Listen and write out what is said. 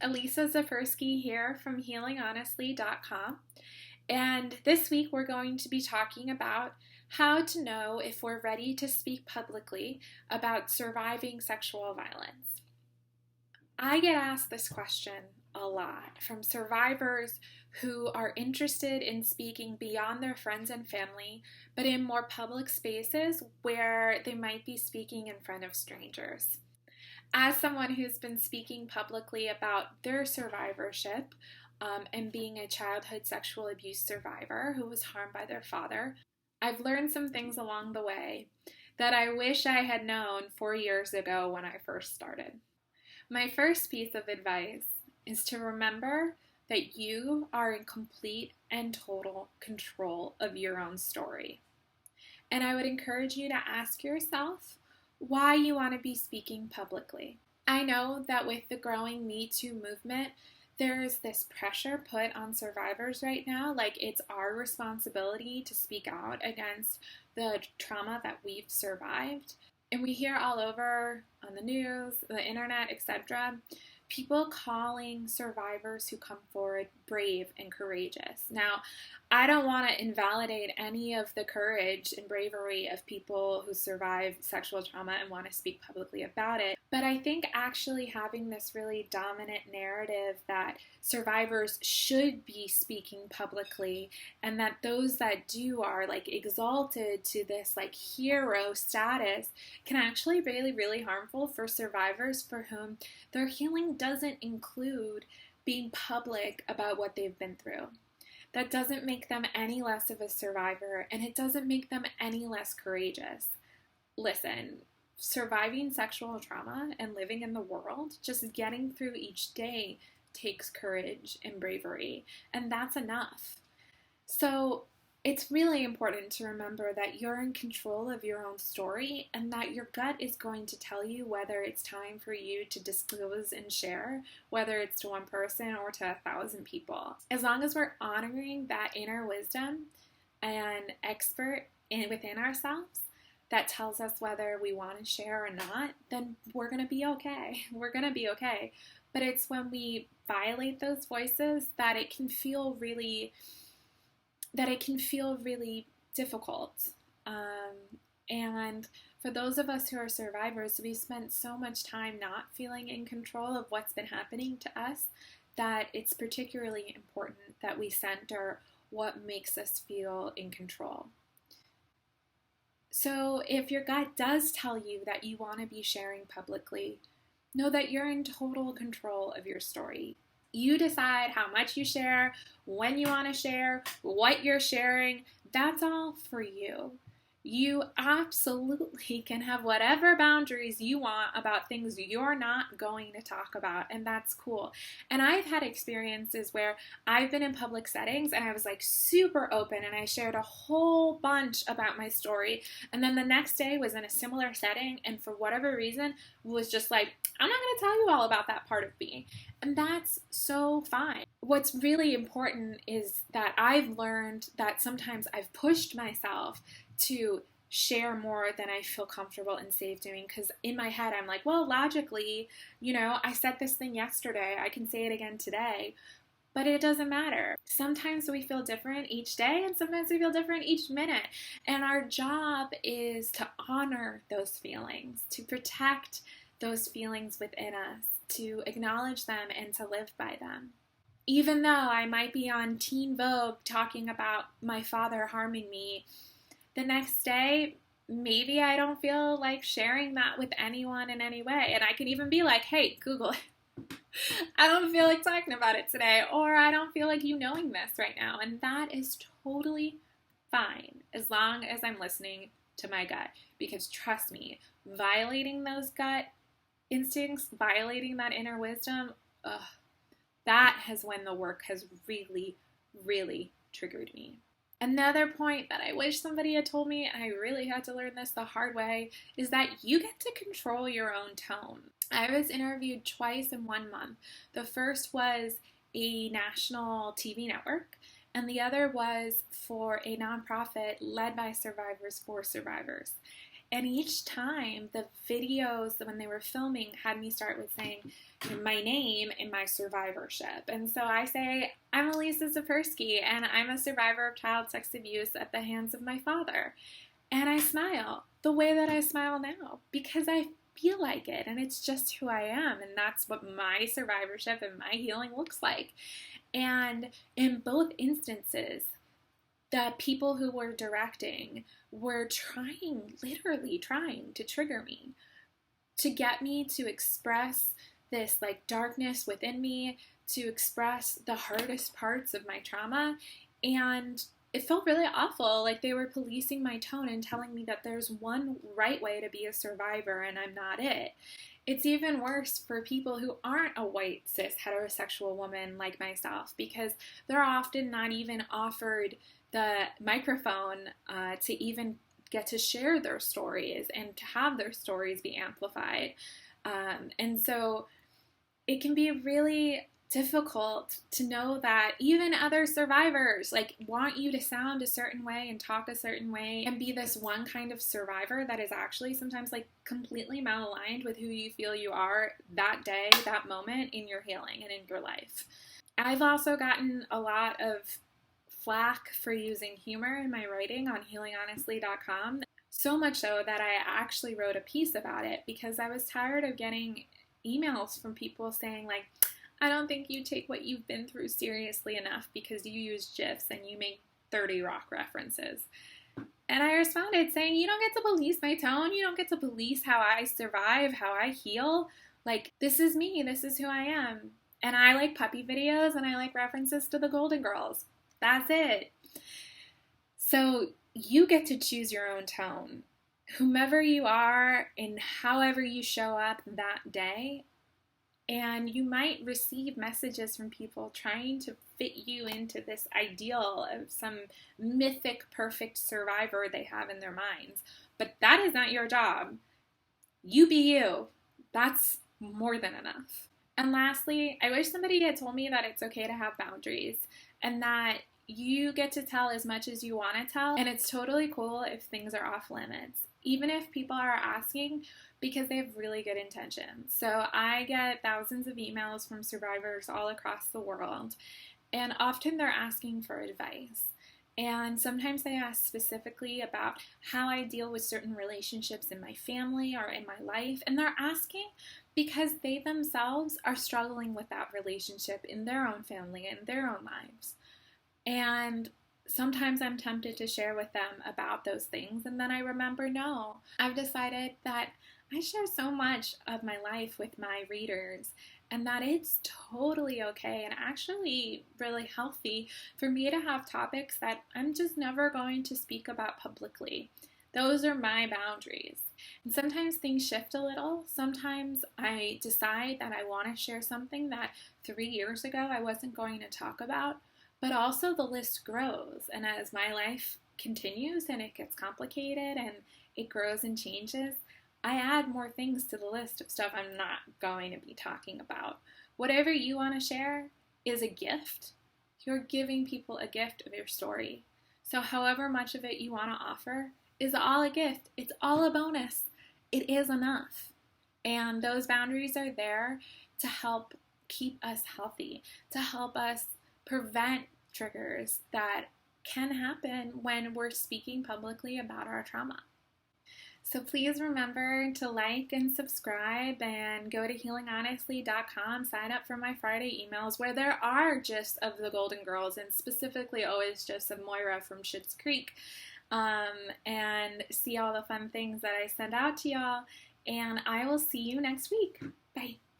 Elisa Zafersky here from healinghonestly.com, and this week we're going to be talking about how to know if we're ready to speak publicly about surviving sexual violence. I get asked this question a lot from survivors who are interested in speaking beyond their friends and family, but in more public spaces where they might be speaking in front of strangers. As someone who's been speaking publicly about their survivorship and being a childhood sexual abuse survivor who was harmed by their father, I've learned some things along the way that I wish I had known 4 years ago when I first started. My first piece of advice is to remember that you are in complete and total control of your own story. And I would encourage you to ask yourself why you want to be speaking publicly. I know that with the growing metoo movement, there's this pressure put on survivors right now, like it's our responsibility to speak out against the trauma that we've survived. And we hear all over on the news, the internet, etc., people calling survivors who come forward brave and courageous. Now, I don't want to invalidate any of the courage and bravery of people who survive sexual trauma and want to speak publicly about it, but I think actually having this really dominant narrative that survivors should be speaking publicly and that those that do are like exalted to this like hero status can actually be really, really harmful for survivors for whom their healing doesn't include being public about what they've been through. That doesn't make them any less of a survivor, and it doesn't make them any less courageous. Listen, surviving sexual trauma and living in the world, just getting through each day takes courage and bravery, and that's enough. So it's really important to remember that you're in control of your own story and that your gut is going to tell you whether it's time for you to disclose and share, whether it's to one person or to 1,000 people. As long as we're honoring that inner wisdom and expert within ourselves that tells us whether we want to share or not, then we're going to be okay. We're going to be okay. But it's when we violate those voices that it can feel really difficult. And for those of us who are survivors, we spent so much time not feeling in control of what's been happening to us that it's particularly important that we center what makes us feel in control. So if your gut does tell you that you want to be sharing publicly, know that you're in total control of your story. You decide how much you share, when you want to share, what you're sharing. That's all for you. You absolutely can have whatever boundaries you want about things you're not going to talk about, and that's cool. And I've had experiences where I've been in public settings and I was like super open and I shared a whole bunch about my story, and then the next day was in a similar setting and for whatever reason was just like, I'm not going to tell you all about that part of me. And that's so fine. What's really important is that I've learned that sometimes I've pushed myself to share more than I feel comfortable and safe doing, because in my head I'm like, well, logically, I said this thing yesterday, I can say it again today, but it doesn't matter. Sometimes we feel different each day and sometimes we feel different each minute, and our job is to honor those feelings, to protect those feelings within us, to acknowledge them and to live by them. Even though I might be on Teen Vogue talking about my father harming me, the next day, maybe I don't feel like sharing that with anyone in any way. And I can even be like, hey, Google it. I don't feel like talking about it today, or I don't feel like you knowing this right now. And that is totally fine as long as I'm listening to my gut. Because trust me, violating those gut instincts, violating that inner wisdom, that is when the work has really, really triggered me. Another point that I wish somebody had told me, and I really had to learn this the hard way, is that you get to control your own tone. I was interviewed twice in 1 month. The first was a national TV network, and the other was for a nonprofit led by survivors for survivors. And each time the videos, when they were filming, had me start with saying my name and my survivorship. And so I say, I'm Elisa Zapersky, and I'm a survivor of child sex abuse at the hands of my father. And I smile the way that I smile now because I feel like it, and it's just who I am, and that's what my survivorship and my healing looks like. And in both instances, the people who were directing were literally trying to trigger me, to get me to express this like darkness within me, to express the hardest parts of my trauma. And it felt really awful, like they were policing my tone and telling me that there's one right way to be a survivor and I'm not it. It's even worse for people who aren't a white, cis, heterosexual woman like myself, because they're often not even offered the microphone to even get to share their stories and to have their stories be amplified. And so it can be really difficult to know that even other survivors like want you to sound a certain way and talk a certain way and be this one kind of survivor that is actually sometimes like completely malaligned with who you feel you are that day, that moment in your healing and in your life. I've also gotten a lot of flack for using humor in my writing on healinghonestly.com. So much so that I actually wrote a piece about it because I was tired of getting emails from people saying like, I don't think you take what you've been through seriously enough because you use GIFs and you make 30 rock references. And I responded saying, you don't get to police my tone. You don't get to police how I survive, how I heal. Like, this is me. This is who I am. And I like puppy videos and I like references to the Golden Girls. That's it. So you get to choose your own tone. Whomever you are and however you show up that day. And you might receive messages from people trying to fit you into this ideal of some mythic, perfect survivor they have in their minds. But that is not your job. You be you. That's more than enough. And lastly, I wish somebody had told me that it's okay to have boundaries and that you get to tell as much as you want to tell. And it's totally cool if things are off limits, even if people are asking because they have really good intentions. So I get thousands of emails from survivors all across the world, and often they're asking for advice. And sometimes they ask specifically about how I deal with certain relationships in my family or in my life. And they're asking because they themselves are struggling with that relationship in their own family and their own lives. And sometimes I'm tempted to share with them about those things. And then I remember, no, I've decided that I share so much of my life with my readers and that it's totally okay and actually really healthy for me to have topics that I'm just never going to speak about publicly. Those are my boundaries. And sometimes things shift a little. Sometimes I decide that I want to share something that 3 years ago I wasn't going to talk about, but also the list grows. And as my life continues and it gets complicated and it grows and changes, I add more things to the list of stuff I'm not going to be talking about. Whatever you want to share is a gift. You're giving people a gift of your story. So however much of it you want to offer is all a gift. It's all a bonus. It is enough. And those boundaries are there to help keep us healthy, to help us prevent triggers that can happen when we're speaking publicly about our trauma. So please remember to like and subscribe and go to healinghonestly.com, sign up for my Friday emails where there are gifs of the Golden Girls and specifically always gifs of Moira from Schitt's Creek, and see all the fun things that I send out to y'all. And I will see you next week. Bye.